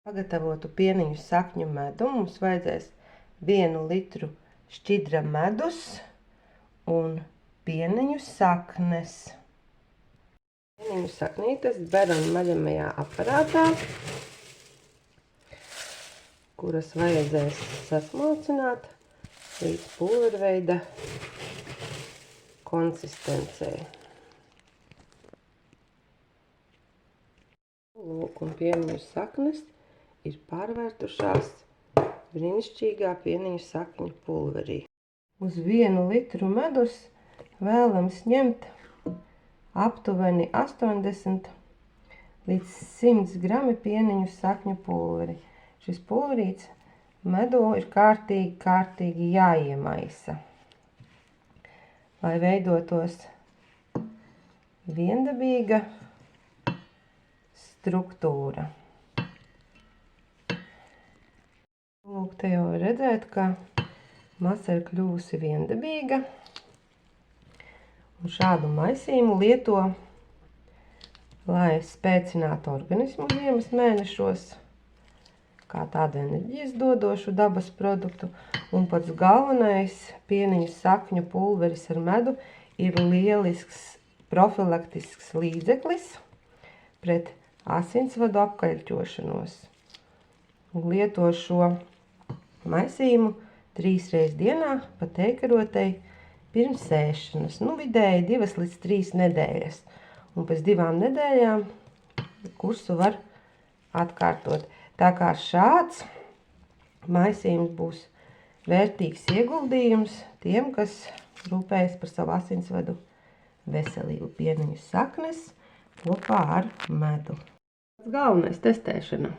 Pagatavotu pieniņu sakņu medu mums vajadzēs 1 litru šķidra medus un pieniņu saknes. Pieniņu saknītes beram maļamajā aparātā, kuras vajadzēs sasmalcināt līdz pulverveida konsistencei. Lūk, un pieniņu saknes ir pārvērtušās brīnišķīgā pieniņu sakņu pulverī. Uz 1 litru medus vēlams ņemt aptuveni 80 līdz 100 grami pieniņu sakņu pulveri. Šis pulverīts medū ir kārtīgi jāiemaisa, lai veidotos viendabīga struktūra. Lūk, te jau var redzēt, ka masa ir kļuvusi viendabīga. Un šādu maisījumu lieto, lai spēcinātu organismu ziemas mēnešos, kā tādu enerģijas dodošu dabas produktu. Un pats galvenais pieniņu sakņu pulveris ar medu ir lielisks profilaktisks līdzeklis pret asinsvadu apkaļķošanos. Lieto šo maisījumu 3 reizes dienā pa teikarotei pirms ēšanas. Vidēji 2 līdz 3 nedēļas. Un pēc 2 nedēļām kursu var atkārtot. Tā kā šāds maisījums būs vērtīgs ieguldījums tiem, kas rūpējas par savu asinsvadu veselību. Pieniņu saknes kopā ar medu. Galvenais testēšana.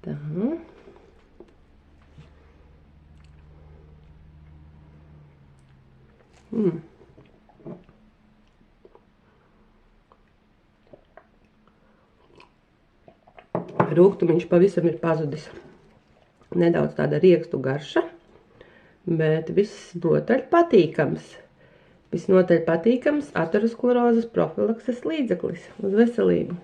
Tā. Rūgtumiņš pavisam ir pazudis. Nedaudz tāda riekstu garša, bet visnotaļ patīkams. Visnotaļ patīkams aterosklerozes profilakses līdzeklis uz veselību.